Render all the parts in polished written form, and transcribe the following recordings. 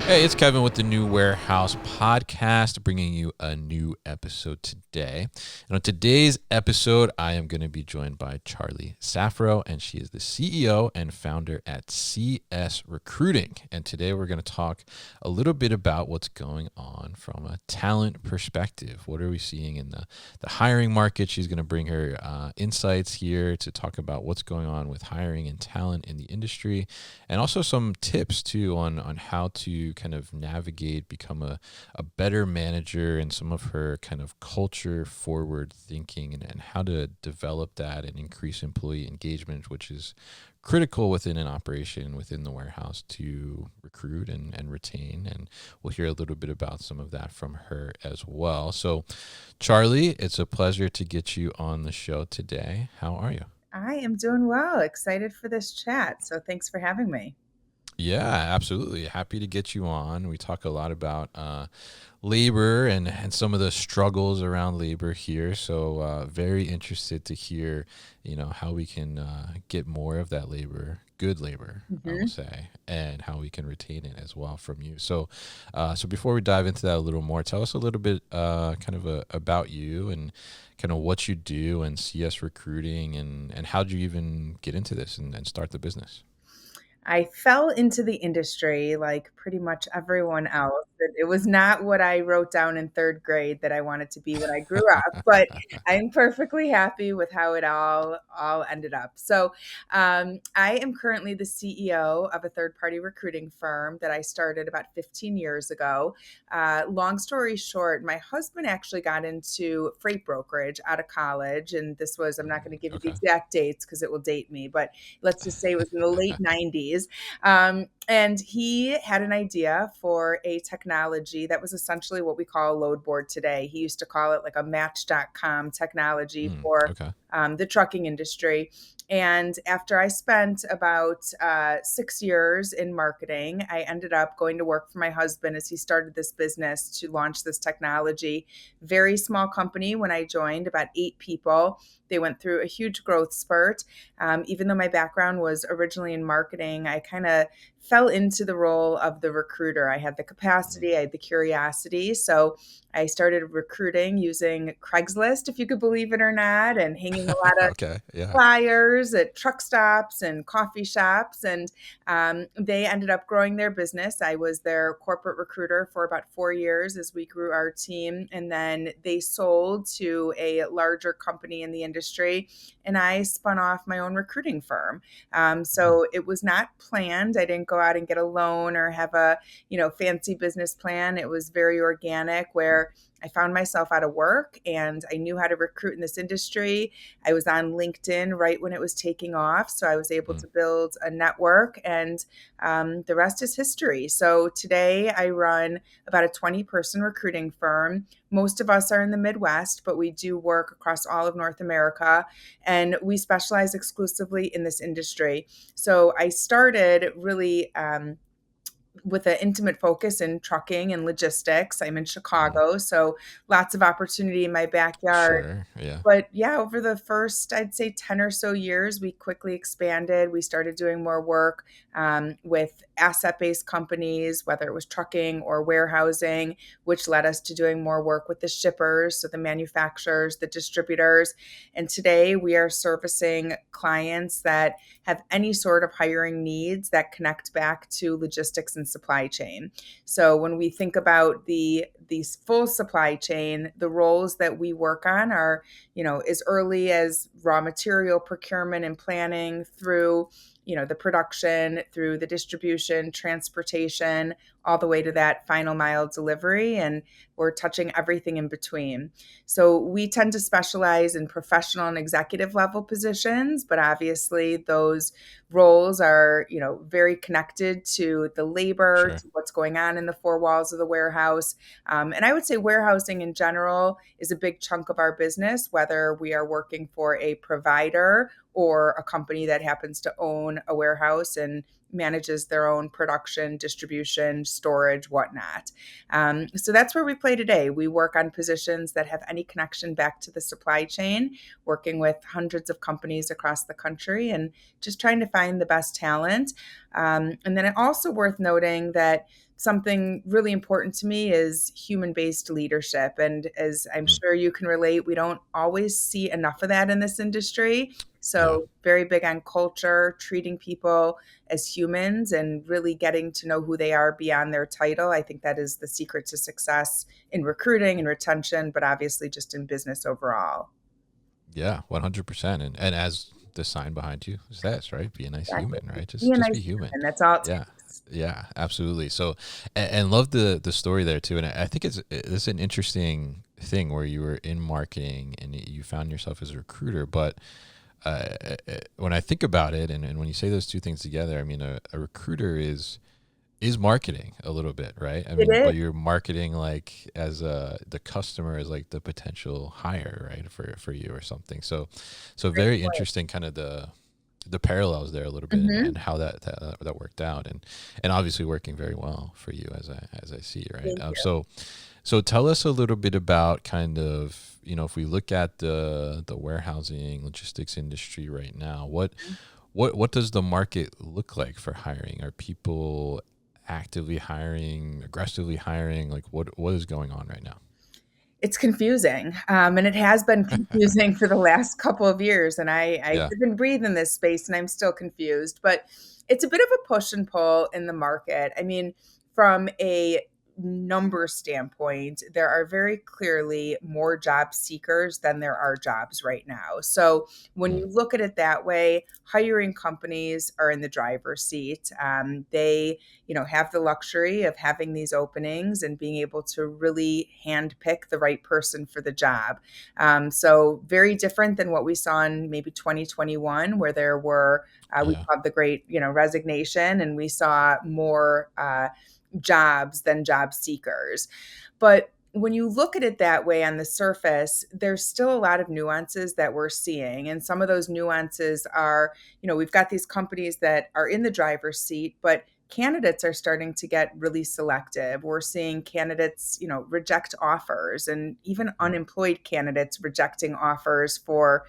Hey, it's Kevin with the New Warehouse Podcast, bringing you a new episode today. And on today's episode, I am going to be joined by Charlie Saffro, and she is the CEO and founder at CS Recruiting. And today we're going to talk a little bit about what's going on from a talent perspective. What are we seeing in the hiring market? She's going to bring her insights here to talk about what's going on with hiring and talent in the industry, and also some tips too on how to kind of navigate, become a better manager, and some of her kind of culture forward thinking, and how to develop that and increase employee engagement, which is critical within an operation within the warehouse to recruit and retain. And we'll hear a little bit about some of that from her as well. So Charlie, it's a pleasure to get you on the show today. How are you? I am doing well. Excited for this chat. So thanks for having me. Yeah, absolutely. Happy to get you on. We talk a lot about labor and some of the struggles around labor here. So very interested to hear, how we can get more of that labor, good labor, I will hmm say, and how we can retain it as well from you. So before we dive into that a little more, tell us a little bit about you and kind of what you do and CS recruiting, and how did you even get into this and start the business? I fell into the industry like pretty much everyone else. It was not what I wrote down in third grade that I wanted to be when I grew up, but I'm perfectly happy with how it all ended up. So, I am currently the CEO of a third party recruiting firm that I started about 15 years ago. Long story short, my husband actually got into freight brokerage out of college, and this was, I'm not going to give you the Okay. exact dates because it will date me, but let's just say it was in the late 90s. And he had an idea for a technology that was essentially what we call a load board today. He used to call it like a match.com technology for Okay. the trucking industry. And after I spent about 6 years in marketing, I ended up going to work for my husband as he started this business to launch this technology. Very small company when I joined, about 8 people. They went through a huge growth spurt. Even though my background was originally in marketing, I kind of fell into the role of the recruiter. I had the capacity, I had the curiosity. So I started recruiting using Craigslist, if you could believe it or not, and hanging a lot of Okay. Yeah. flyers at truck stops and coffee shops. And they ended up growing their business. I was their corporate recruiter for about 4 years as we grew our team. And then they sold to a larger company in the industry. And I spun off my own recruiting firm. Mm. So it was not planned. I didn't go out and get a loan or have a fancy business plan. It was very organic, where I found myself out of work and I knew how to recruit in this industry. I was on LinkedIn right when it was taking off. So I was able Mm. to build a network, and the rest is history. So today I run about a 20-person recruiting firm. Most of us are in the Midwest, but we do work across all of North America, and we specialize exclusively in this industry. So I started really with an intimate focus in trucking and logistics. I'm in Mm. Chicago, so lots of opportunity in my backyard. Sure. Yeah. But yeah, over the first, I'd say 10 or so years, we quickly expanded. We started doing more work with asset based companies, whether it was trucking or warehousing, which led us to doing more work with the shippers, so the manufacturers, the distributors. And today we are servicing clients that have any sort of hiring needs that connect back to logistics and supply chain. So when we think about these full supply chain, the roles that we work on are as early as raw material procurement and planning through, the production, through the distribution, transportation, all the way to that final mile delivery. And we're touching everything in between. So we tend to specialize in professional and executive level positions, but obviously those roles are, very connected to the labor, Sure. to what's going on in the four walls of the warehouse. And I would say warehousing in general is a big chunk of our business, whether we are working for a provider or a company that happens to own a warehouse and manages their own production, distribution, storage, whatnot. So that's where we play today. We work on positions that have any connection back to the supply chain, working with hundreds of companies across the country and just trying to find the best talent. And then it also worth noting that something really important to me is human-based leadership. And as I'm Mm. sure you can relate, we don't always see enough of that in this industry. Yeah. So very big on culture, treating people as humans and really getting to know who they are beyond their title. I think that is the secret to success in recruiting and retention, but obviously just in business overall. Yeah, 100%. And as the sign behind you says, right? Be a nice Exactly. human, right? Be a Just nice be human. human. That's all it Yeah. takes. Yeah, absolutely. So, and love the story there too. And I think it's an interesting thing where you were in marketing and you found yourself as a recruiter. But when I think about it, and when you say those two things together, I mean, a recruiter is marketing a little bit, right? I It mean, is. but you're marketing like as the customer is like the potential hire, right? For you or something. So Great very point. interesting kind of the parallels there a little bit Mhm. and how that worked out and obviously working very well for you as I see, right? Thank you. So tell us a little bit about kind of, if we look at the warehousing logistics industry right now, what does the market look like for hiring? Are people actively hiring, aggressively hiring? Like what is going on right now? It's confusing, and it has been confusing for the last couple of years. And I Yeah. live and breathe in this space, and I'm still confused. But it's a bit of a push and pull in the market. I mean, from a number standpoint, there are very clearly more job seekers than there are jobs right now. So when Mm, you look at it that way, hiring companies are in the driver's seat. They have the luxury of having these openings and being able to really handpick the right person for the job. So very different than what we saw in maybe 2021, where there were we yeah. saw the great resignation, and we saw more jobs than job seekers. But when you look at it that way on the surface, there's still a lot of nuances that we're seeing. And some of those nuances are, we've got these companies that are in the driver's seat, but candidates are starting to get really selective. We're seeing candidates, reject offers, and even Mm, unemployed candidates rejecting offers for,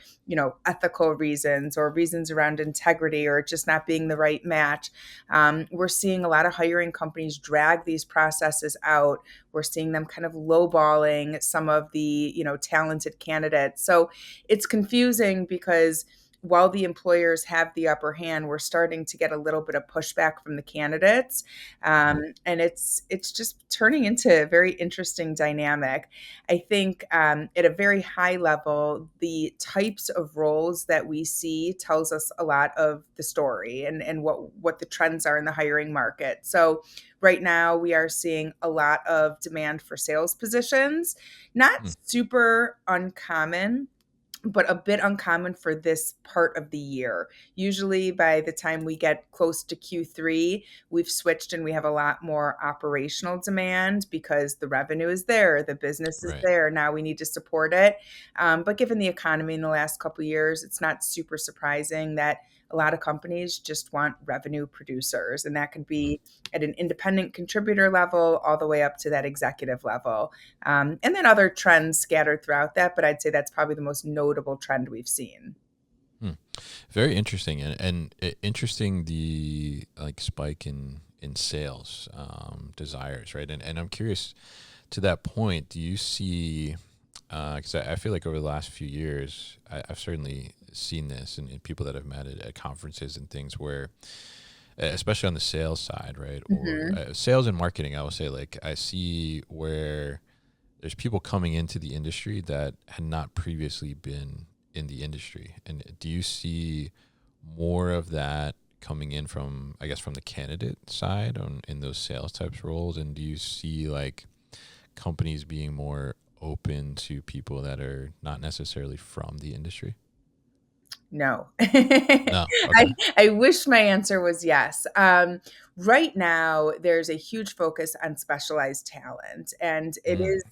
ethical reasons or reasons around integrity or just not being the right match. We're seeing a lot of hiring companies drag these processes out. We're seeing them kind of lowballing some of the, talented candidates. So it's confusing because while the employers have the upper hand, we're starting to get a little bit of pushback from the candidates, mm, and it's just turning into a very interesting dynamic. I think at a very high level, the types of roles that we see tells us a lot of the story and what the trends are in the hiring market. So right now we are seeing a lot of demand for sales positions, not mm. super uncommon, but a bit uncommon for this part of the year. Usually, by the time we get close to Q3, we've switched and we have a lot more operational demand because the revenue is there, the business is Right. there. Now we need to support it. But given the economy in the last couple of years, it's not super surprising that a lot of companies just want revenue producers, and that could Mm. be at an independent contributor level all the way up to that executive level. And then other trends scattered throughout that, but I'd say that's probably the most notable trend we've seen. Hmm. Very interesting, and interesting the like spike in sales desires, right? And I'm curious to that point. Do you see? Because I feel like over the last few years, I've certainly seen this in people that I've met at conferences and things where, especially on the sales side, right, or Hmm. sales and marketing, I will say like I see where there's people coming into the industry that had not previously been in the industry. And do you see more of that coming in from, I guess, from the candidate side in those sales types roles? And do you see like companies being more open to people that are not necessarily from the industry? No. No. Okay. I wish my answer was yes. Right now, there's a huge focus on specialized talent, and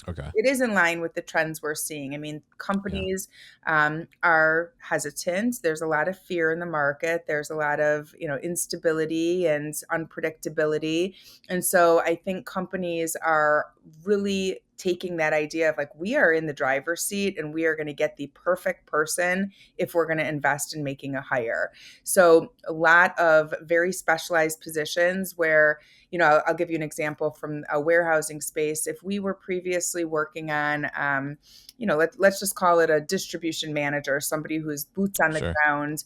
Okay. it is in line with the trends we're seeing. I mean, Yeah. companies are hesitant. There's a lot of fear in the market. There's a lot of instability and unpredictability, and so I think companies are really taking that idea of like we are in the driver's seat and we are going to get the perfect person if we're going to invest in making a hire. So a lot of very specialized positions where, I'll give you an example from a warehousing space. If we were previously working on, let's just call it a distribution manager, somebody who's boots on the Sure. ground.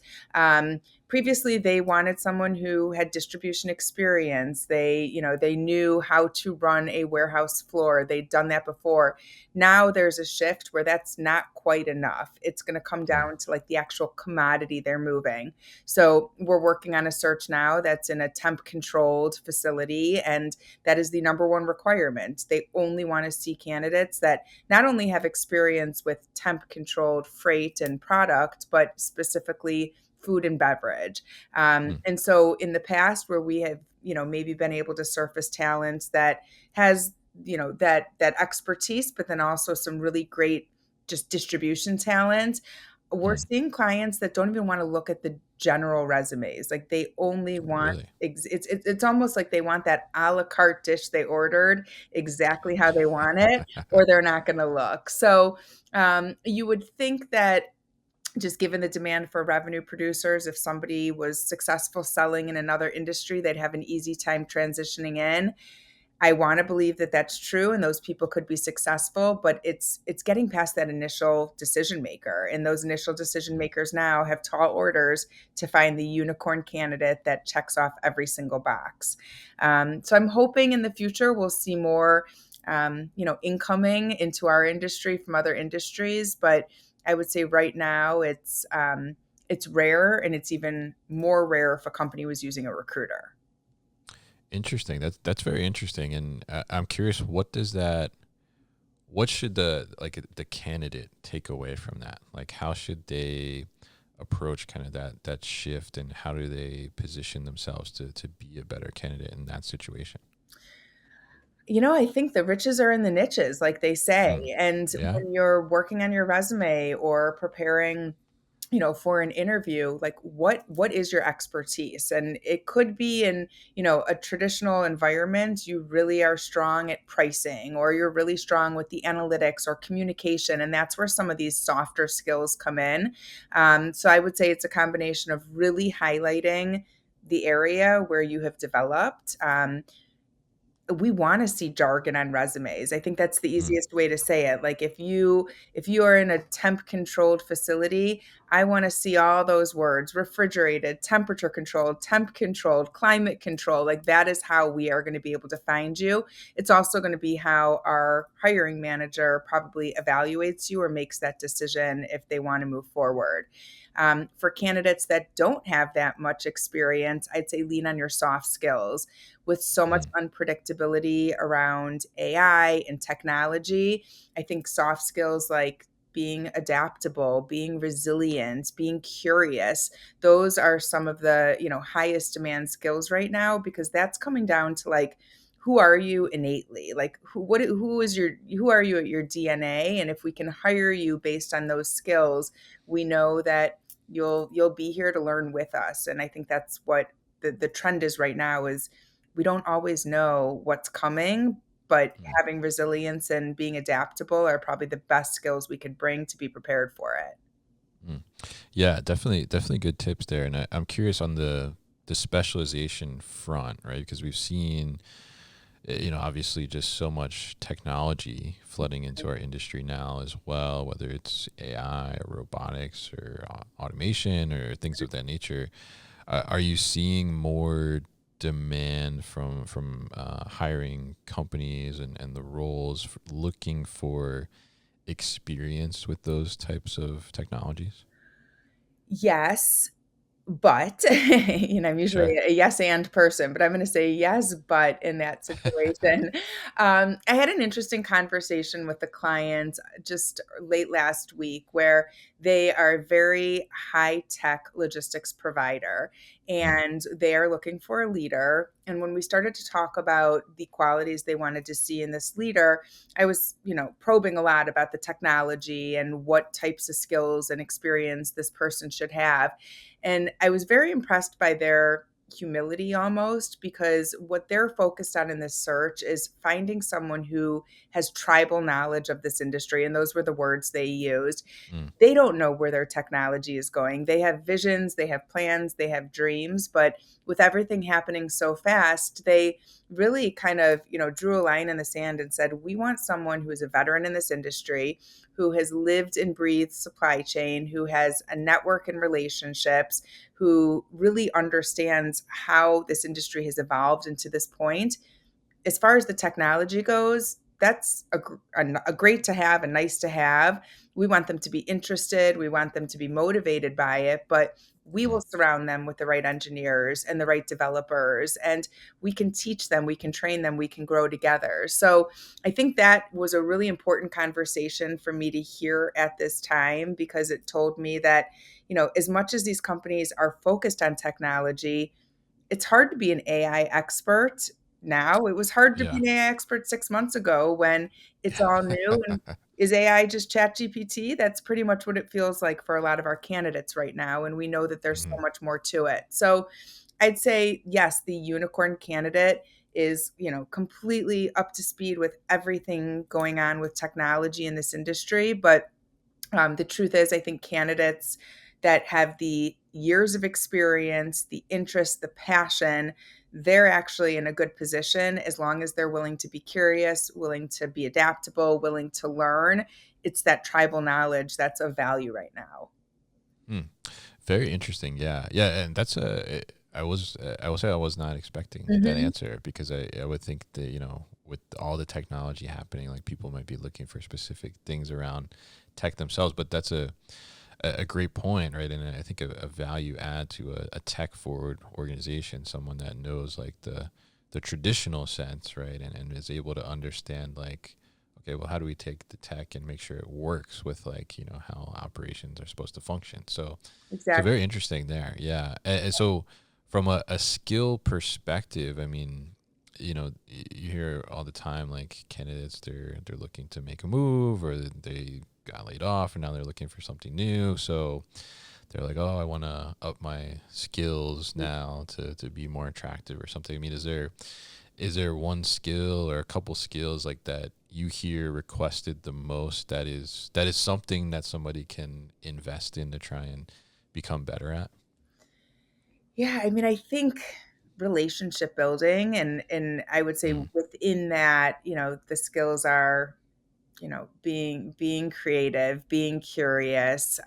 Previously, they wanted someone who had distribution experience. They knew how to run a warehouse floor. They'd done that before. Now there's a shift where that's not quite enough. It's going to come Mm, down to like the actual commodity they're moving. So we're working on a search now that's in a temp controlled facility, and that is the number one requirement. They only want to see candidates that not only have experience with temp controlled freight and product, but specifically food and beverage. mm, And so in the past, where we have, maybe been able to surface talents that has, that expertise, but then also some really great just distribution talent, we're mm. seeing clients that don't even want to look at the general resumes. Like they only want Really? it's almost like they want that a la carte dish they ordered exactly how they want it, or they're not going to look. So you would think that just given the demand for revenue producers, if somebody was successful selling in another industry, they'd have an easy time transitioning in. I want to believe that that's true and those people could be successful, but it's getting past that initial decision maker. And those initial decision Mm, makers now have tall orders to find the unicorn candidate that checks off every single box. So I'm hoping in the future we'll see more, incoming into our industry from other industries. But I would say right now it's rare, and it's even more rare if a company was using a recruiter. interesting. That's very interesting, and I'm curious. What does that? What should the candidate take away from that? Like, how should they approach kind of that shift, and how do they position themselves to be a better candidate in that situation? I think the riches are in the niches, like they say. Mm. And Yeah. when you're working on your resume or preparing, for an interview, like what is your expertise? And it could be in, a traditional environment, you really are strong at pricing, or you're really strong with the analytics or communication. And that's where some of these softer skills come in. So I would say it's a combination of really highlighting the area where you have developed. We want to see jargon on resumes. I think that's the Mm, easiest way to say it. Like if you are in a temp controlled facility, I want to see all those words: refrigerated, temperature controlled, temp controlled, climate control. Like that is how we are going to be able to find you. It's also going to be how our hiring manager probably evaluates you or makes that decision if they want to move forward. For candidates that don't have that much experience, I'd say lean on your soft skills. With so much mm, unpredictability around AI and technology, I think soft skills like being adaptable, being resilient, being curious, those are some of the, highest demand skills right now, because that's coming down to like who are you innately? Like who are you at your DNA? And if we can hire you based on those skills, we know that you'll be here to learn with us. And I think that's what the trend is right now is we don't always know what's coming, but mm, having resilience and being adaptable are probably the best skills we could bring to be prepared for it. mm. Yeah, definitely good tips there. And I'm curious on the specialization front, right? Because we've seen, obviously just so much technology flooding into our industry now as well, whether it's AI or robotics or automation or things of that nature. Are you seeing more demand from hiring companies and the roles looking for experience with those types of technologies? Yes, But, I'm usually Sure. a yes and person, but I'm gonna say yes, but in that situation. I had an interesting conversation with a client just late last week where they are a very high tech logistics provider Mm, and they are looking for a leader. And when we started to talk about the qualities they wanted to see in this leader, I was, probing a lot about the technology and what types of skills and experience this person should have. And I was very impressed by their humility almost, because what they're focused on in this search is finding someone who has tribal knowledge of this industry. And those were the words they used. mm, They don't know where their technology is going. They have visions, they have plans, they have dreams, but with everything happening so fast, they really kind of, drew a line in the sand and said, "We want someone who is a veteran in this industry, who has lived and breathed supply chain, who has a network and relationships, who really understands how this industry has evolved into this point. As far as the technology goes, that's a great to have, a nice to have. We want them to be interested. We want them to be motivated by it, but we will mm. surround them with the right engineers and the right developers, and we can teach them, we can train them, we can grow together." So I think that was a really important conversation for me to hear at this time, because it told me that, as much as these companies are focused on technology, it's hard to be an AI expert now. It was hard to be Yeah. an AI expert 6 months ago when it's all new. And Yeah. is AI just ChatGPT? That's pretty much what it feels like for a lot of our candidates right now, and we know that there's so Mhm. much more to it. So, I'd say, yes, the unicorn candidate is, completely up to speed with everything going on with technology in this industry, but the truth is, I think candidates that have the years of experience, the interest, the passion, they're actually in a good position as long as they're willing to be curious, willing to be adaptable, willing to learn. It's that tribal knowledge that's of value right now. Mm. Very interesting. Yeah. Yeah. And that's I will say I was not expecting that Hmm. answer because I would think that, with all the technology happening, like people might be looking for specific things around tech themselves, but that's a great point, right? And I think a value add to a tech forward organization, someone that knows like the traditional sense, right? And is able to understand like, okay, well, how do we take the tech and make sure it works with like, how operations are supposed to function? So Exactly. very interesting there. Yeah. And so from a skill perspective, I mean, you hear all the time like candidates they're looking to make a move or they got laid off and now they're looking for something new. So they're like, oh, I want to up my skills now to be more attractive or something. I mean, is there one skill or a couple skills like that you hear requested the most that is something that somebody can invest in to try and become better at? Yeah, I mean, I think relationship building, and I would say Mm, within that, the skills are, being creative, being curious,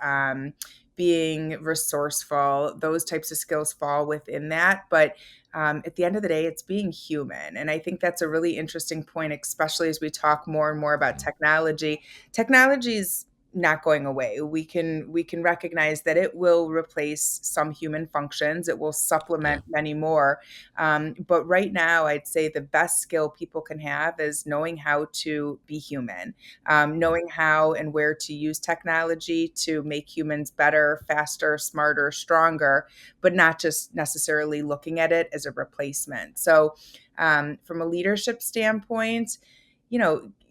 being resourceful. Those types of skills fall within that, but at the end of the day, it's being human. And I think that's a really interesting point, especially as we talk more and more about mm, technology. Technology is not going away. We can recognize that it will replace some human functions. It will yeah. supplement many more. But right now, I'd say the best skill people can have is knowing how to be human, Mm, knowing how and where to use technology to make humans better, faster, smarter, stronger, but not just necessarily looking at it as a replacement. So, from a leadership standpoint,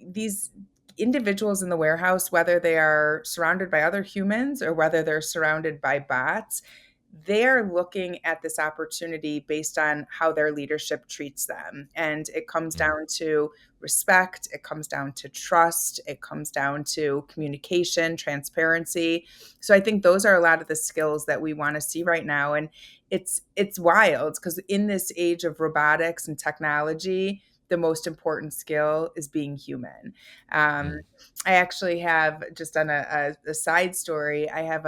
these individuals in the warehouse, whether they are surrounded by other humans or whether they're surrounded by bots, they're looking at this opportunity based on how their leadership treats them. And it comes mm, down to respect, it comes down to trust, it comes down to communication, transparency. So I think those are a lot of the skills that we want to see right now. And it's wild because in this age of robotics and technology, the most important skill is being human. Um, mm. I actually have, just on a side story, I have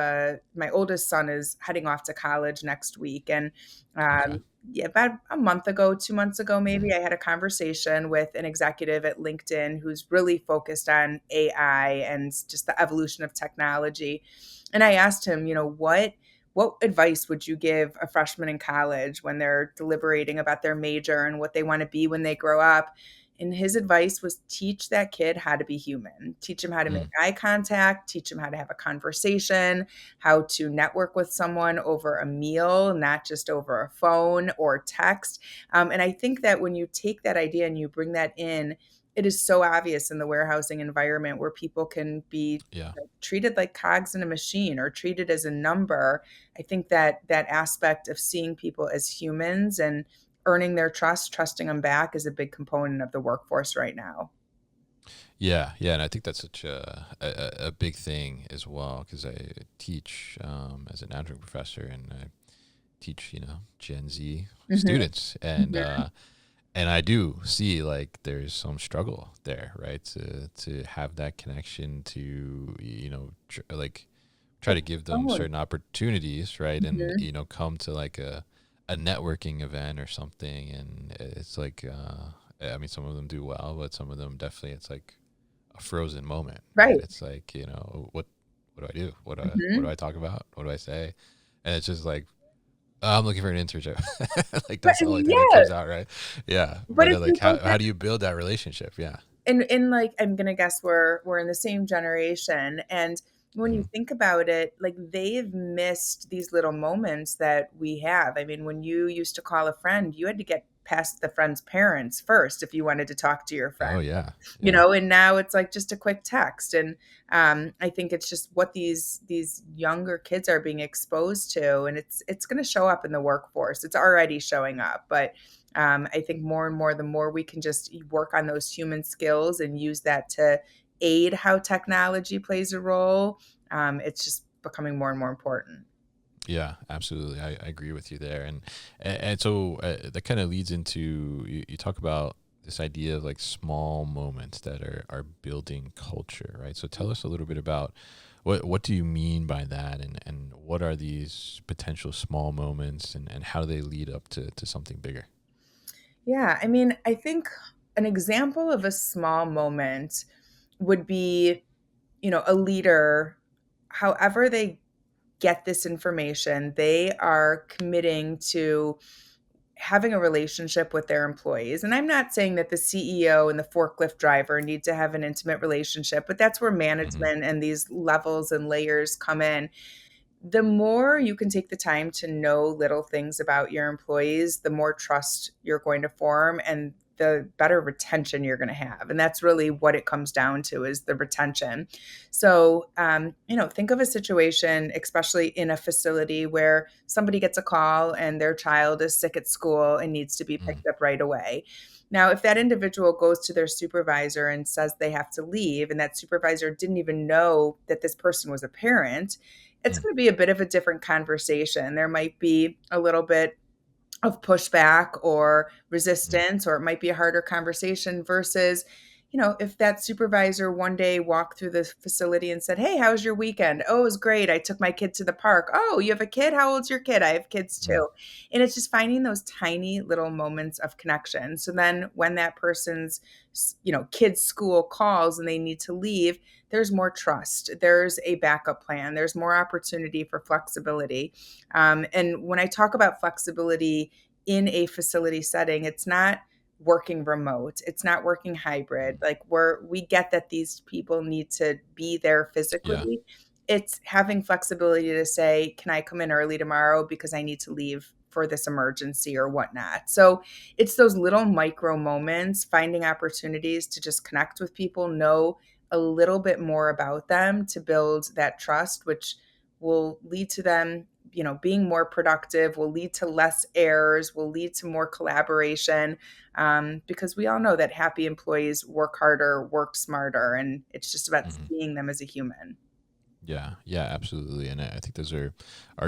my oldest son is heading off to college next week. And Okay. yeah, about a month ago, 2 months ago, maybe, Mm, I had a conversation with an executive at LinkedIn who's really focused on AI and just the evolution of technology. And I asked him, what what advice would you give a freshman in college when they're deliberating about their major and what they want to be when they grow up? And his advice was teach that kid how to be human, teach him how to make Mm. eye contact, teach him how to have a conversation, how to network with someone over a meal, not just over a phone or text. And I think that when you take that idea and you bring that in, it is so obvious in the warehousing environment where people can be Yeah. treated like cogs in a machine or treated as a number. I think that that aspect of seeing people as humans and earning their trust, trusting them back is a big component of the workforce right now. Yeah, yeah, and I think that's such a big thing as well because I teach as an adjunct professor, and I teach Gen Z Mhm, students, mhm. and I do see like there's some struggle there, right? To have that connection to like try It's to give them phone. certain opportunities, right? And Mhm. come to like a networking event or something, and it's like I mean, some of them do well, but some of them definitely it's like a frozen moment, right? Right. It's like what do I do? What do Mhm. I talk about? What do I say? And it's just like, "Oh, I'm looking for an internship." Like But that's all it kind of yeah, comes out, right? Yeah, but but if like you go how do you build that relationship? Yeah. and like I'm gonna guess we're in the same generation, and when you Hmm. think about it, like they've missed these little moments that we have. I mean, when you used to call a friend, you had to get past the friend's parents first if you wanted to talk to your friend, Oh yeah, yeah. and now it's like just a quick text. And I think it's just what these younger kids are being exposed to, and it's going to show up in the workforce. It's already showing up, but I think more and more, the more we can just work on those human skills and use that to aid how technology plays a role, it's just becoming more and more important. Yeah, absolutely. I agree with you there. And so that kind of leads into you talk about this idea of like small moments that are building culture, right? So tell us a little bit about what do you mean by that, and what are these potential small moments, and how do they lead up to something bigger? Yeah, I mean, I think an example of a small moment would be, a leader, however they get this information, they are committing to having a relationship with their employees. And I'm not saying that the CEO and the forklift driver need to have an intimate relationship, but that's where Hmm. management and these levels and layers come in. The more you can take the time to know little things about your employees, the more trust you're going to form and the better retention you're going to have. And that's really what it comes down to is the retention. So, think of a situation, especially in a facility where somebody gets a call and their child is sick at school and needs to be Mm. picked up right away. Now, if that individual goes to their supervisor and says they have to leave, and that supervisor didn't even know that this person was a parent, it's Mm. going to be a bit of a different conversation. There might be a little bit of pushback or Mm. resistance, or it might be a harder conversation versus, if that supervisor one day walked through the facility and said, "Hey, how was your weekend?" "Oh, it was great. I took my kid to the park." "Oh, you have a kid? How old's your kid?" "I have kids Mm. too." And it's just finding those tiny little moments of connection. So then when that person's, kid's school calls and they need to leave, there's more trust. There's a backup plan. There's more opportunity for flexibility. And when I talk about flexibility in a facility setting, it's not working remote, it's not working hybrid. Mm. Like we get that these people need to be there Yeah. physically. It's having flexibility to say, can I come in early tomorrow because I need to leave for this emergency or whatnot. So it's those little micro moments, finding opportunities to just connect with people, know a little bit more about them to build that trust, which will lead to them, being more productive, will lead to less errors, will lead to more collaboration, because we all know that happy employees work harder, work smarter, and it's just about Hmm. seeing them as a human. Yeah, yeah, absolutely, and I think those are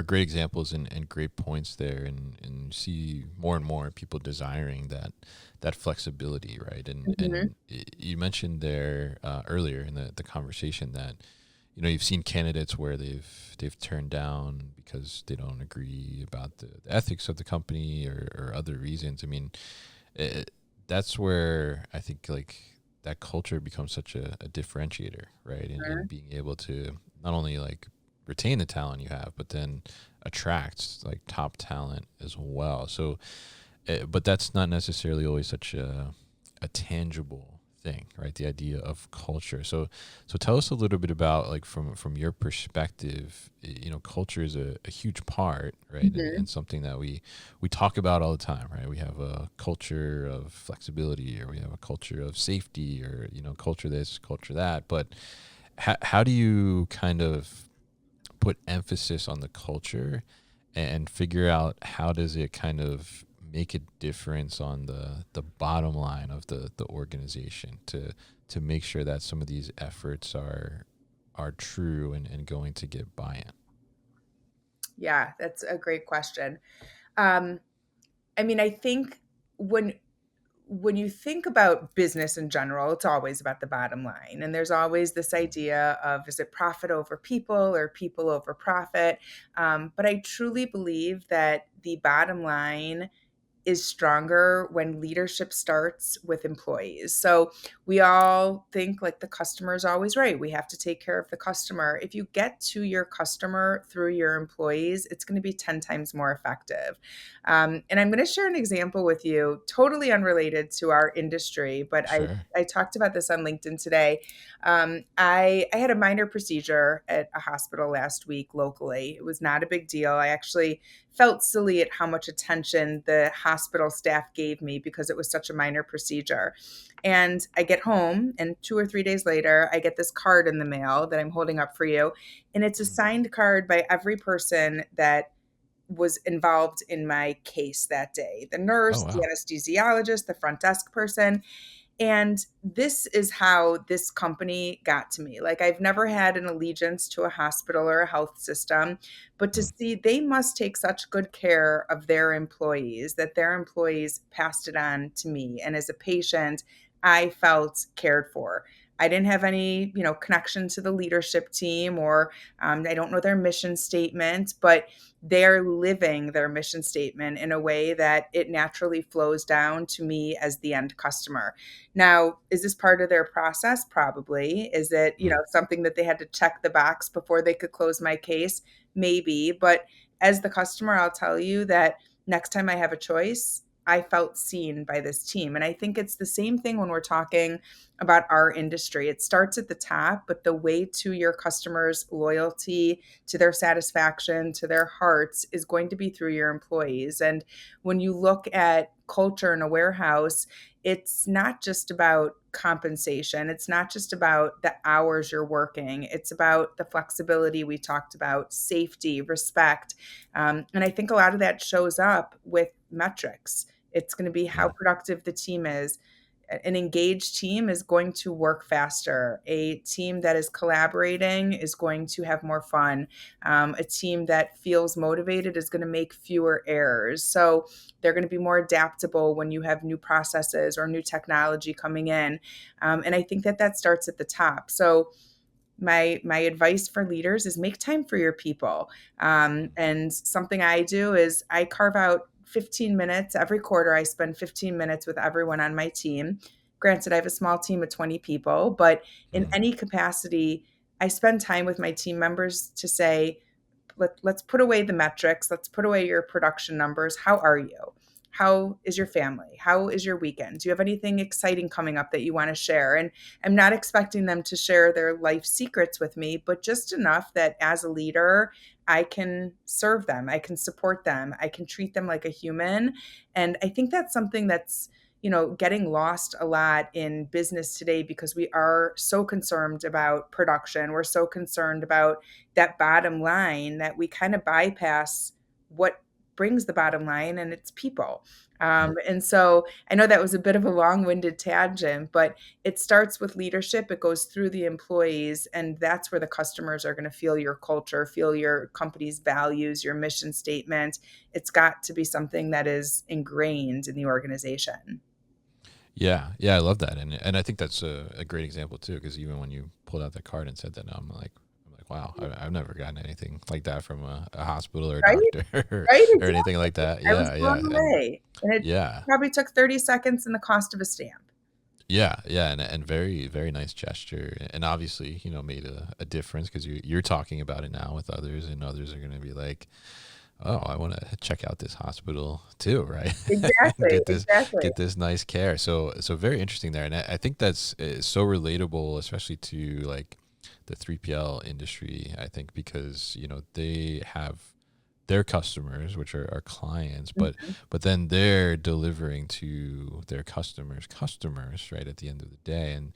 great examples and great points there, and see more and more people desiring that flexibility, right? Mhm. You mentioned there earlier in the conversation that you've seen candidates where they've turned down because they don't agree about the ethics of the company or other reasons. I mean, it, that's where I think like that culture becomes such a differentiator, right? And being able to not only like retain the talent you have, but then attract like top talent as well. So, but that's not necessarily always such a tangible thing, right? The idea of culture. So tell us a little bit about like from your perspective. Culture is a huge part, right? Mhm. And something that we talk about all the time, right? We have a culture of flexibility, or we have a culture of safety, or culture this, culture that. But how do you kind of put emphasis on the culture and figure out how does it kind of make a difference on the bottom line of the organization to make sure that some of these efforts are true and going to get buy-in? Yeah, that's a great question. Um, I mean, I think when when you think about business in general, it's always about the bottom line. And there's always this idea of, is it profit over people or people over profit? But I truly believe that the bottom line is stronger when leadership starts with employees. So we all think like the customer is always right. We have to take care of the customer. If you get to your customer through your employees, it's going to be 10 times more effective. And I'm going to share an example with you, totally unrelated to our industry, but Sure. I talked about this on LinkedIn today. I had a minor procedure at a hospital last week locally. It was not a big deal. I actually felt silly at how much attention the hospital staff gave me because it was such a minor procedure. And I get home, and 2 or 3 days later, I get this card in the mail that I'm holding up for you. And it's a Mm. signed card by every person that was involved in my case that day: the Oh nurse, the wow. anesthesiologist, the front desk person. And this is how this company got to me. Like, I've never had an allegiance to a hospital or a health system, but to Mm. see they must take such good care of their employees that their employees passed it on to me. And as a patient, I felt cared for. I didn't have any, connection to the leadership team, or I don't know their mission statement, but they're living their mission statement in a way that it naturally flows down to me as the end customer. Now, is this part of their process? Probably. Is it, Mm. something that they had to check the box before they could close my case? Maybe. But as the customer, I'll tell you that next time I have a choice, I felt seen by this team. And I think it's the same thing when we're talking about our industry. It starts at the top, but the way to your customers' loyalty, to their satisfaction, to their hearts is going to be through your employees. And when you look at culture in a warehouse, it's not just about compensation. It's not just about the hours you're working. It's about the flexibility we talked about, safety, respect. And I think a lot of that shows up with metrics. It's going to be how Mm. productive the team is. An engaged team is going to work faster. A team that is collaborating is going to have more fun. A team that feels motivated is going to make fewer errors. So they're going to be more adaptable when you have new processes or new technology coming in. And I think that that starts at the top. So my advice for leaders is make time for your people. And something I do is I carve out 15 minutes every quarter. I spend 15 minutes with everyone on my team. Granted, I have a small team of 20 people, but in Mm. any capacity, I spend time with my team members to say, let's put away the metrics. Let's put away your production numbers. How are you? How is your family? How is your weekend? Do you have anything exciting coming up that you want to share? And I'm not expecting them to share their life secrets with me, but just enough that as a leader, I can serve them, I can support them, I can treat them like a human. And I think that's something that's, getting lost a lot in business today because we are so concerned about production. We're so concerned about that bottom line that we kind of bypass what brings the bottom line, and it's people. Mm. And so I know that was a bit of a long winded tangent, but it starts with leadership, it goes through the employees, and that's where the customers are going to feel your culture, feel your company's values, your mission statement. It's got to be something that is ingrained in the organization. Yeah, yeah, I love that, and I think that's a great example too. Because even when you pulled out that card and said that, I'm like, wow, I've never gotten anything like that from a hospital or a Right? doctor Right? or anything like that. I was Yeah, blown yeah, and away. And it yeah, probably took 30 seconds and the cost of a stamp. yeah, and very very nice gesture, and obviously made a difference because you're talking about it now with others, and others are going to be like, oh, I want to check out this hospital too, right? And Exactly, exactly. get this nice care. So very interesting there, and I think that's so relatable, especially to like the 3PL industry. I think because they have their customers, which are our clients, Mhm. but then they're delivering to their customers, right, at the end of the day, and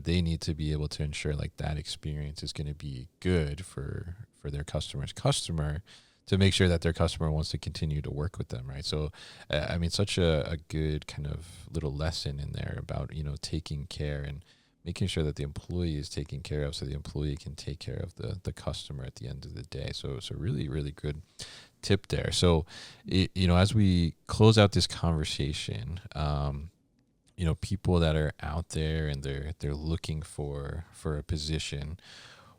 they need to be able to ensure like that experience is going to be good for their customer's customer, to make sure that their customer wants to continue to work with them, right? So, I mean, such a good kind of little lesson in there about taking care and making sure that the employee is taken care of, so the employee can take care of the customer at the end of the day. So really really good tip there. So, as we close out this conversation, people that are out there and they're looking for a position,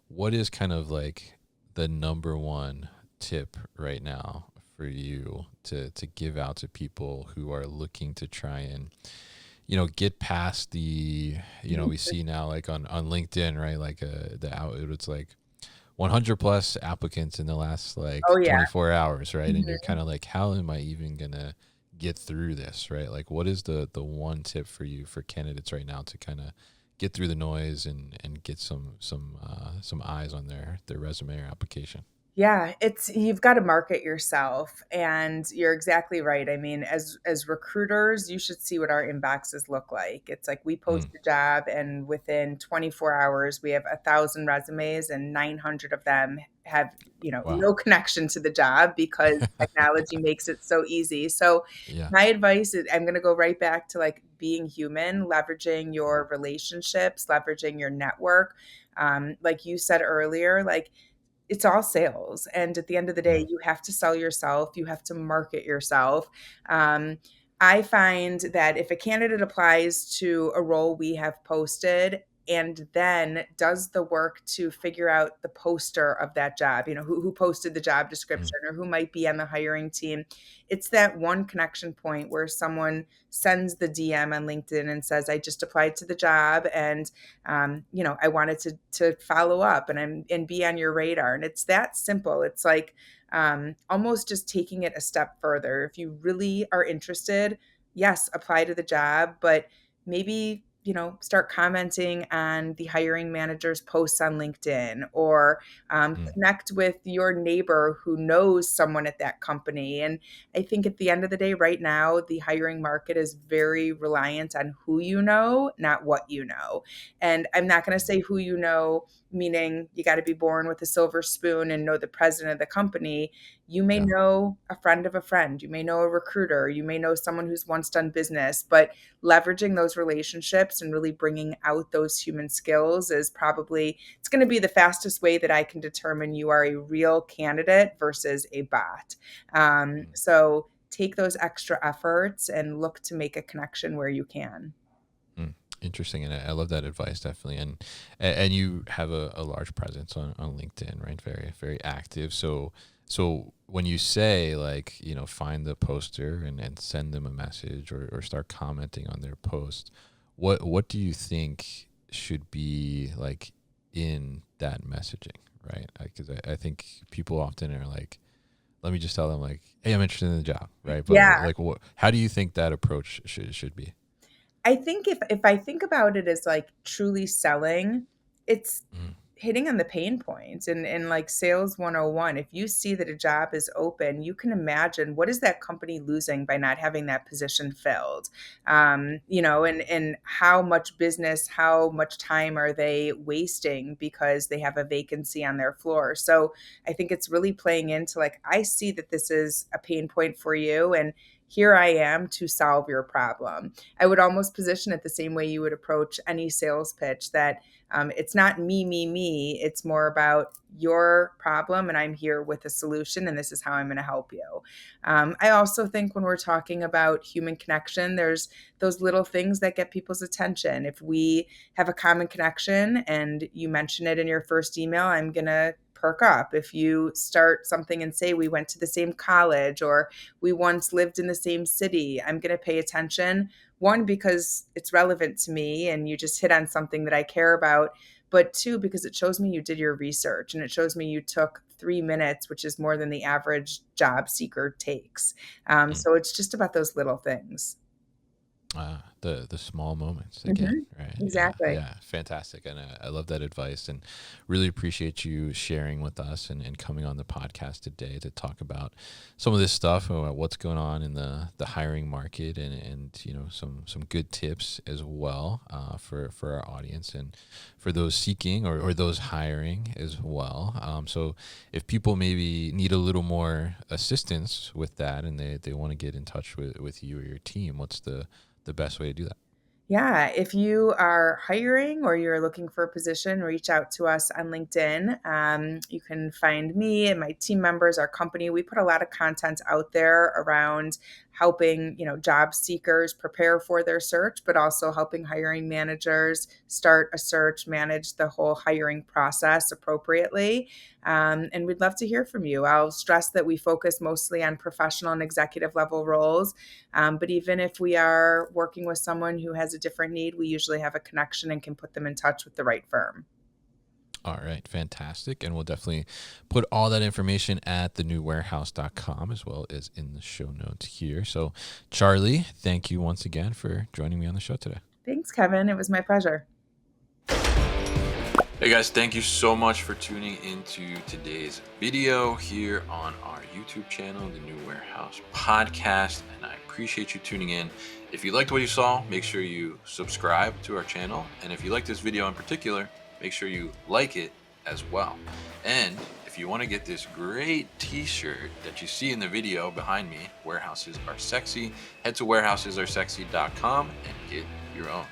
what is kind of like the number one tip right now for you to give out to people who are looking to try and get past the we see now like on LinkedIn, right, like the out it's like 100 plus applicants in the last Oh like yeah. 24 hours, right? And you're Mhm. kind of like, how am I even gonna get through this, right? Like, what is the one tip for you for candidates right now to kind of get through the noise and get some eyes on their resume or application? Yeah, it's you've got to market yourself, and you're exactly right. I mean, as recruiters, you should see what our inboxes look like. It's like we post Mm, a job, and within 24 hours, we have 1,000 resumes, and 900 of them have wow. no connection to the job because technology makes it so easy. So, Yeah. my advice is I'm going to go right back to like being human, leveraging Mm, your relationships, leveraging your network. Like you said earlier, like it's all sales. And at the end of the day, mm, you have to sell yourself, you have to market yourself. Um, I find that if a candidate applies to a role we have posted and then does the work to figure out the poster of that job, who posted the job mm, description or who might be on the hiring team, it's that one connection point where someone sends the DM on LinkedIn and says, I just applied to the job and I wanted to follow up and be on your radar. And it's that simple. It's like almost just taking it a step further. If you really are interested, yes, apply to the job, but maybe start commenting on the hiring manager's posts on LinkedIn or mm, connect with your neighbor who knows someone at that company. And I think at the end of the day, right now, the hiring market is very reliant on who you know, not what you know. And I'm not going to mm, say who you know, meaning you got to be born with a silver spoon and know the president of the company. You may yeah. know a friend of a friend. You may know a recruiter. You may know someone who's once done business, but leveraging those relationships and really bringing out those human skills is probably it's going to be the fastest way that I can determine you are a real candidate versus a bot. Mm. So take those extra efforts and look to make a connection where you can. Mm, interesting, and I love that advice definitely. And you have a large presence on LinkedIn, right? Very very active. So when you say like find the poster and send them a message or start commenting on their post, what do you think should be like in that messaging, right? Because I think people often are like, let me just tell them like, hey, I'm interested in the job, right? But Yeah, like, how do you think that approach should be? I think if I think about it as like truly selling, it's Mm, hitting on the pain points and like sales 101. If you see that a job is open, you can imagine what is that company losing by not having that position filled. And how much business, how much time are they wasting because they have a vacancy on their floor. So I think it's really playing into like, I see that this is a pain point for you and here I am to solve your problem. I would almost position it the same way you would approach any sales pitch that it's not me, me, me. It's more about your problem, and I'm here with a solution, and this is how I'm going to help you. I also think when we're talking about human connection, there's those little things that get people's attention. If we have a common connection and you mention it in your first email, I'm going to perk up. If you start something and say we went to the same college or we once lived in the same city, I'm going to pay attention. One, because it's relevant to me and you just hit on something that I care about. but two, because it shows me you did your research, and it shows me you took 3 minutes, which is more than the average job seeker takes. Mm. So it's just about those little things. The small moments again, Mhm. right? Yeah, Exactly. yeah, fantastic, and I love that advice, and really appreciate you sharing with us and coming on the podcast today to talk about some of this stuff, about what's going on in the hiring market, and some good tips as well, for our audience and for those seeking or those hiring as well. So if people maybe need a little more assistance with that and they want to get in touch with you or your team, what's the best way to do that? Yeah, if you are hiring or you're looking for a position, reach out to us on LinkedIn. You can find me and my team members, our company. We put a lot of content out there around helping, job seekers prepare for their search, but also helping hiring managers start a search, manage the whole hiring process appropriately. And we'd love to hear from you. I'll stress that we focus mostly on professional and executive level roles. But even if we are working with someone who has a different need, we usually have a connection and can put them in touch with the right firm. All right, fantastic. And we'll definitely put all that information at thenewwarehouse.com as well as in the show notes here. So, Charlie, thank you once again for joining me on the show today. Thanks, Kevin. It was my pleasure. Hey guys, thank you so much for tuning into today's video here on our YouTube channel, The New Warehouse Podcast, and I appreciate you tuning in. If you liked what you saw, make sure you subscribe to our channel, and if you like this video in particular, make sure you like it as well. And if you want to get this great t-shirt that you see in the video behind me, Warehouses Are Sexy, head to warehousesAreSexy.com and get your own.